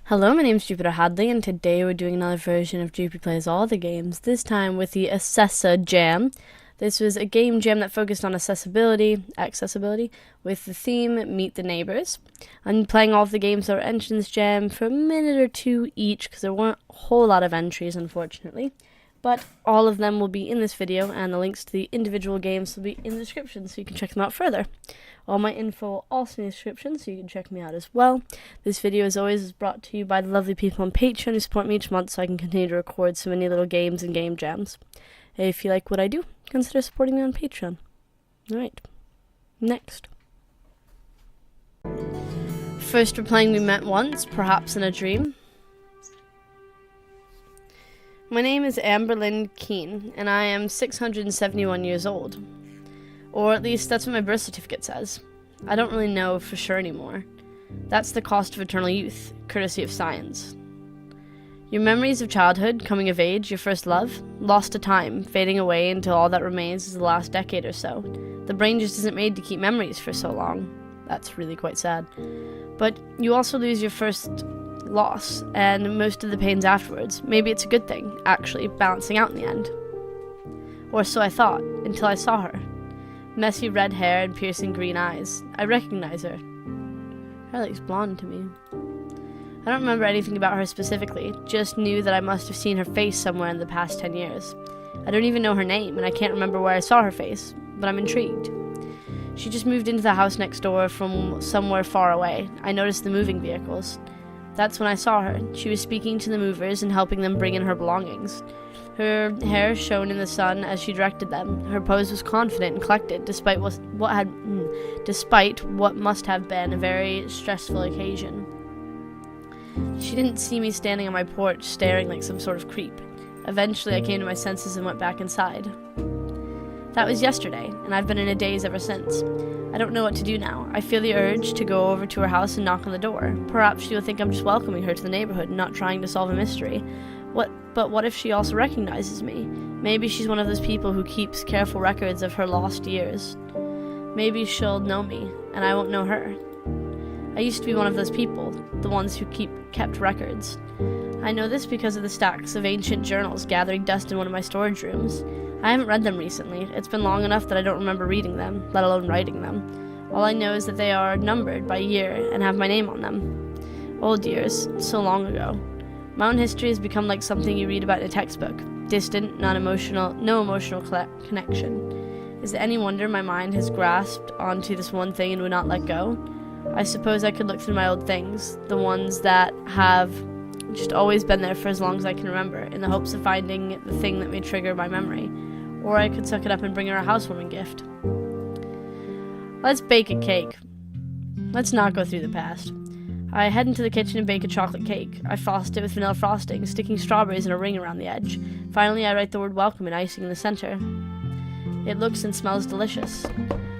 Hello, my name is Jupiter Hadley, and today we're doing another version of Jupi Plays All the Games, this time with the AccessaJam. This was a game jam that focused on accessibility, with the theme Meet the Neighbors. I'm playing all of the games that were entrance jam for a minute or two each, because there weren't a whole lot of entries, unfortunately. But all of them will be in this video, and the links to the individual games will be in the description, so you can check them out further. All my info will also in the description, so you can check me out as well. This video, as always, is brought to you by the lovely people on Patreon who support me each month so I can continue to record so many little games and game jams. If you like what I do, consider supporting me on Patreon. Alright, next. First, we're playing We Met Once, Perhaps in a Dream. My name is Amberlynn Keane, and I am 671 years old. Or at least that's what my birth certificate says. I don't really know for sure anymore. That's the cost of eternal youth, courtesy of science. Your memories of childhood, coming of age, your first love, lost to time, fading away until all that remains is the last decade or so. The brain just isn't made to keep memories for so long. That's really quite sad. But you also lose your first loss, and most of the pains afterwards. Maybe it's a good thing, actually, balancing out in the end. Or so I thought, until I saw her. Messy red hair and piercing green eyes. I recognize her. Her looks blonde to me. I don't remember anything about her specifically, just knew that I must have seen her face somewhere in the past 10 years. I don't even know her name, and I can't remember where I saw her face, but I'm intrigued. She just moved into the house next door from somewhere far away. I noticed the moving vehicles. That's when I saw her. She was speaking to the movers and helping them bring in her belongings. Her hair shone in the sun as she directed them. Her pose was confident and collected, despite what must have been a very stressful occasion. She didn't see me standing on my porch, staring like some sort of creep. Eventually, I came to my senses and went back inside. That was yesterday, and I've been in a daze ever since. I don't know what to do now. I feel the urge to go over to her house and knock on the door. Perhaps she'll think I'm just welcoming her to the neighborhood and not trying to solve a mystery. But what if she also recognizes me? Maybe she's one of those people who keeps careful records of her lost years. Maybe she'll know me, and I won't know her. I used to be one of those people, the ones who kept records. I know this because of the stacks of ancient journals gathering dust in one of my storage rooms. I haven't read them recently. It's been long enough that I don't remember reading them, let alone writing them. All I know is that they are numbered by year and have my name on them. Old years, so long ago. My own history has become like something you read about in a textbook. Distant, no emotional connection. Is it any wonder my mind has grasped onto this one thing and would not let go? I suppose I could look through my old things, the ones that have just always been there for as long as I can remember, in the hopes of finding the thing that may trigger my memory. Or I could suck it up and bring her a housewarming gift. Let's bake a cake. Let's not go through the past. I head into the kitchen and bake a chocolate cake. I frost it with vanilla frosting, sticking strawberries in a ring around the edge. Finally, I write the word welcome and icing in the center. It looks and smells delicious.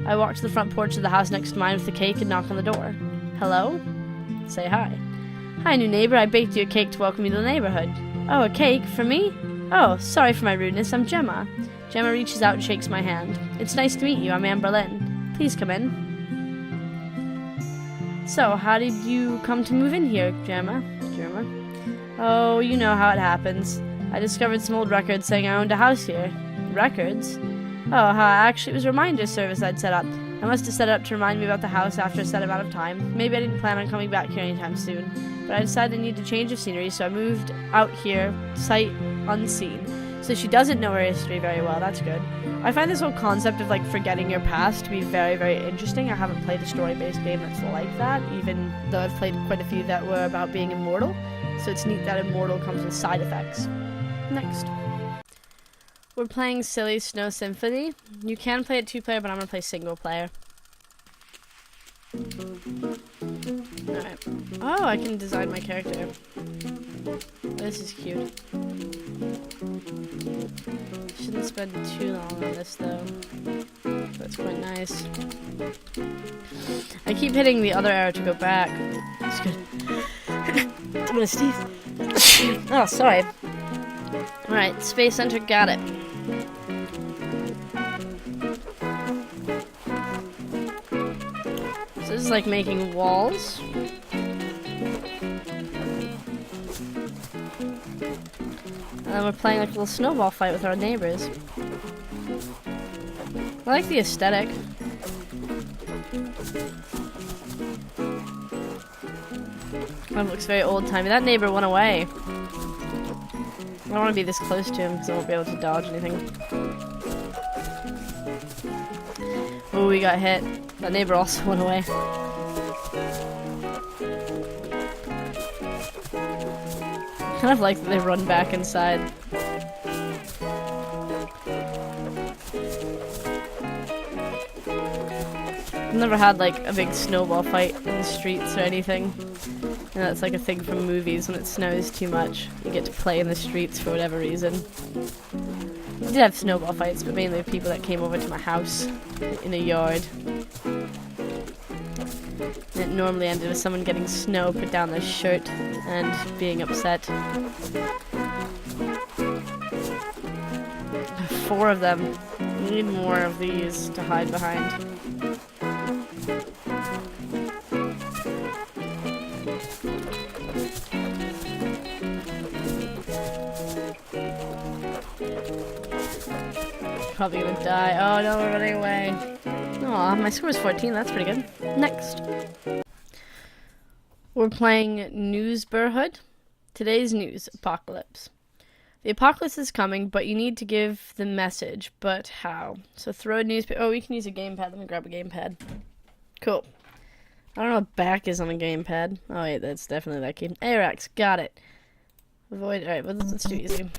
I walk to the front porch of the house next to mine with the cake and knock on the door. Hello? Say hi. Hi, new neighbor. I baked you a cake to welcome you to the neighborhood. Oh, a cake? For me? Oh, sorry for my rudeness. I'm Gemma. Gemma reaches out and shakes my hand. It's nice to meet you. I'm Amberlynn. Please come in. So, how did you come to move in here, Gemma? Oh, you know how it happens. I discovered some old records saying I owned a house here. Records? Oh, actually it was a reminder service I'd set up. I must have set it up to remind me about the house after a set amount of time. Maybe I didn't plan on coming back here anytime soon. But I decided I needed a change of scenery, so I moved out here, sight unseen. So she doesn't know her history very well, that's good. I find this whole concept of, like, forgetting your past to be very, very interesting. I haven't played a story-based game that's like that, even though I've played quite a few that were about being immortal. So it's neat that immortal comes with side effects. Next. We're playing Silly Snow Symphony. You can play it 2-player, but I'm going to play single-player. Alright. Oh, I can design my character. This is cute. Shouldn't spend too long on this though. That's quite nice. I keep hitting the other arrow to go back. It's good. I'm gonna sneeze. Oh, sorry. Alright, Space Center, got it. So this is like making walls. And then we're playing like a little snowball fight with our neighbors. I like the aesthetic. Kind of looks very old-timey. That neighbor went away. I don't want to be this close to him because I won't be able to dodge anything. Oh, we got hit. That neighbor also went away. Kind of like that they run back inside. I've never had like a big snowball fight in the streets or anything. And that's like a thing from movies when it snows too much. You get to play in the streets for whatever reason. I did have snowball fights, but mainly people that came over to my house in a yard. And it normally ended with someone getting snow put down their shirt and being upset. 4 of them. We need more of these to hide behind. Probably gonna die. Oh no, we're running away. Aw, my score is 14, that's pretty good. Next. We're playing Newsborhood. Today's news, apocalypse. The apocalypse is coming, but you need to give the message. But how? So throw a newspaper. Oh, we can use a gamepad. Let me grab a gamepad. Cool. I don't know what back is on a gamepad. Oh wait, that's definitely that key. ARX, got it. Avoid. Alright, but let's do easy.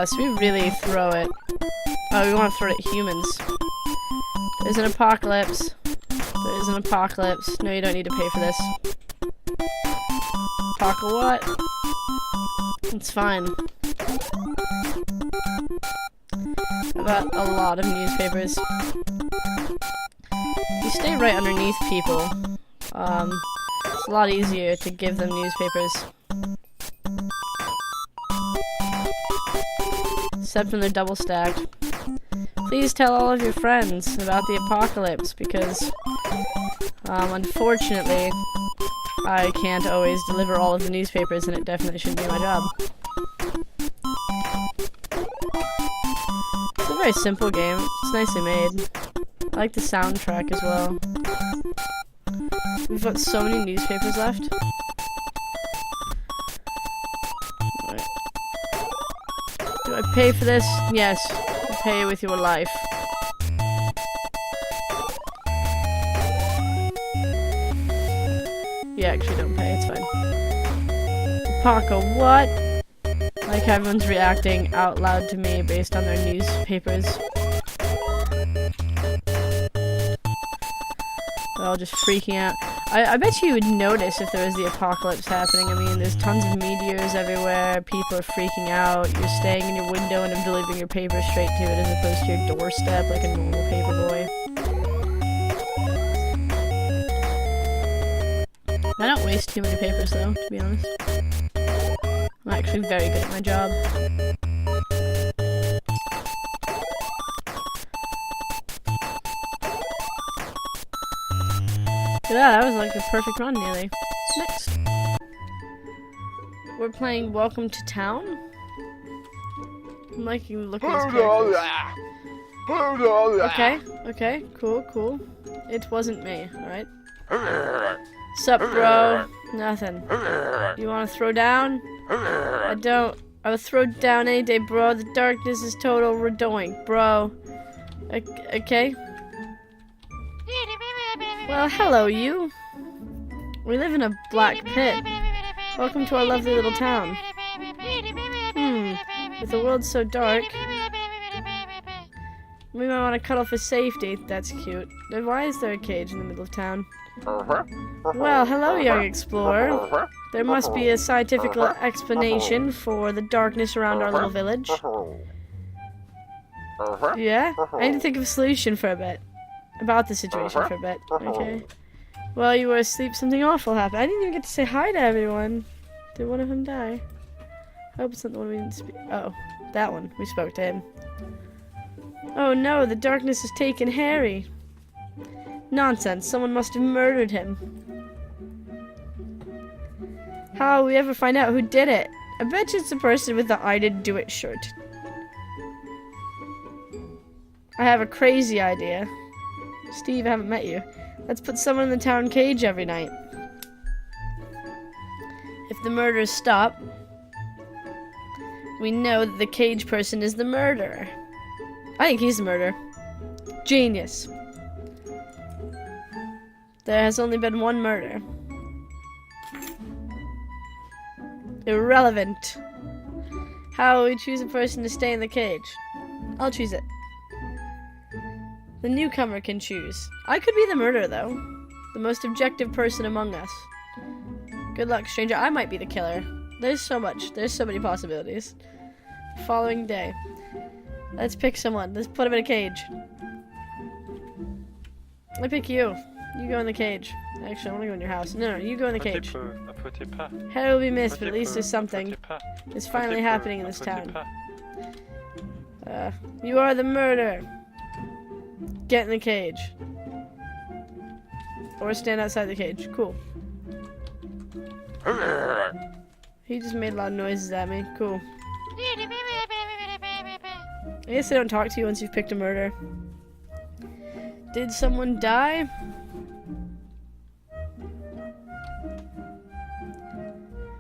So we really throw it. Oh, we want to throw it at humans. There's an apocalypse. There's an apocalypse. No, you don't need to pay for this. Apocalypse what? It's fine. I've got a lot of newspapers. You stay right underneath people. It's a lot easier to give them newspapers. Except when they're double stacked. Please tell all of your friends about the apocalypse because, unfortunately, I can't always deliver all of the newspapers and it definitely shouldn't be my job. It's a very simple game. It's nicely made. I like the soundtrack as well. We've got so many newspapers left. Do I pay for this? Yes. You pay with your life. You actually don't pay, it's fine. Paco, what? Like everyone's reacting out loud to me based on their newspapers. They're all just freaking out. I bet you would notice if there was the apocalypse happening. I mean, there's tons of meteors everywhere, people are freaking out, you're staying in your window and delivering your paper straight to it as opposed to your doorstep like a normal paper boy. I don't waste too many papers though, to be honest. I'm actually very good at my job. Yeah, that was like a perfect run, nearly. Next. We're playing Welcome to Town. I'm liking the look of these characters. Okay, cool. It wasn't me, alright? Sup, bro? Nothing. You wanna throw down? I don't. I will throw down any day, bro. The darkness is total redoink, bro. Okay? Well, hello, you. We live in a black pit. Welcome to our lovely little town. With the world so dark, we might want to cuddle for safety. That's cute. Then why is there a cage in the middle of town? Well, hello, young explorer. There must be a scientific explanation for the darkness around our little village. Yeah? I need to think of a solution for a bit. About the situation for a bit. Okay. While you were asleep, something awful happened. I didn't even get to say hi to everyone. Did one of them die? I hope it's not the one we didn't speak. Oh, that one. We spoke to him. Oh no, the darkness has taken Harry. Nonsense. Someone must have murdered him. How will we ever find out who did it? I bet you it's the person with the I didn't do it shirt. I have a crazy idea. Steve, I haven't met you. Let's put someone in the town cage every night. If the murders stop, we know that the cage person is the murderer. I think he's the murderer. Genius. There has only been one murder. Irrelevant. How will we choose a person to stay in the cage? I'll choose it. The newcomer can choose. I could be the murderer, though. The most objective person among us. Good luck, stranger. I might be the killer. There's so many possibilities. Following day. Let's pick someone. Let's put him in a cage. I pick you. You go in the cage. Actually, I want to go in your house. No, you go in the cage. Head will be missed, but at least there's something. It's finally happening in this town. You are the murderer. Get in the cage. Or stand outside the cage. Cool. He just made a lot of noises at me. Cool. I guess they don't talk to you once you've picked a murder. Did someone die?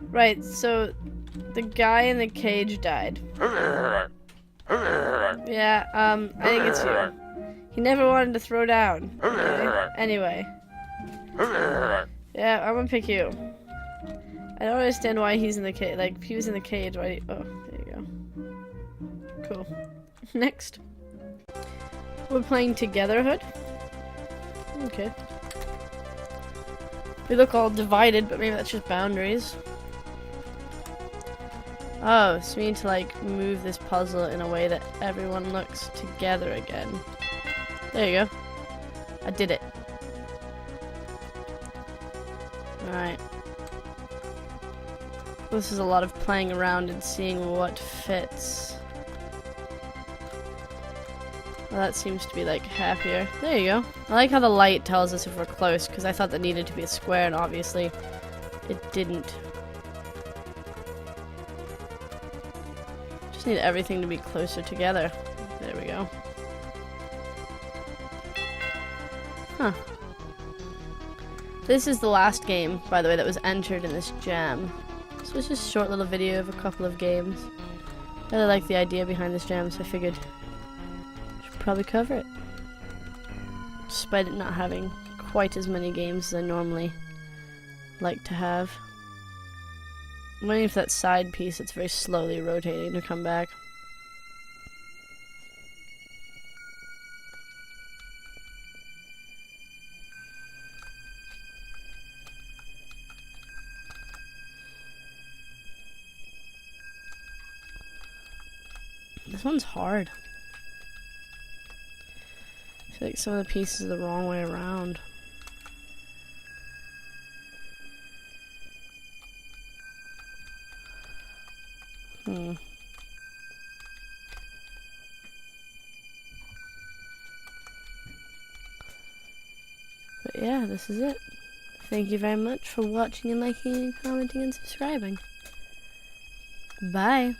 Right, so the guy in the cage died. Yeah, I think it's you. He never wanted to throw down. Okay. Anyway. Yeah, I'm gonna pick you. I don't understand why he's in the cage. Like, if he was in the cage, why... Oh, there you go. Cool. Next. We're playing Togetherhood. Okay. We look all divided, but maybe that's just boundaries. Oh, so we need to, like, move this puzzle in a way that everyone looks together again. There you go. I did it. Alright. This is a lot of playing around and seeing what fits. Well, that seems to be, like, happier. There you go. I like how the light tells us if we're close, because I thought that needed to be a square, and obviously it didn't. Just need everything to be closer together. There we go. Huh. This is the last game, by the way, that was entered in this jam. So it's just a short little video of a couple of games. I really like the idea behind this jam, so I figured I should probably cover it. Despite it not having quite as many games as I normally like to have. I'm waiting for that side piece that's very slowly rotating to come back. This one's hard. I feel like some of the pieces are the wrong way around. But yeah, this is it. Thank you very much for watching and liking and commenting and subscribing. Bye.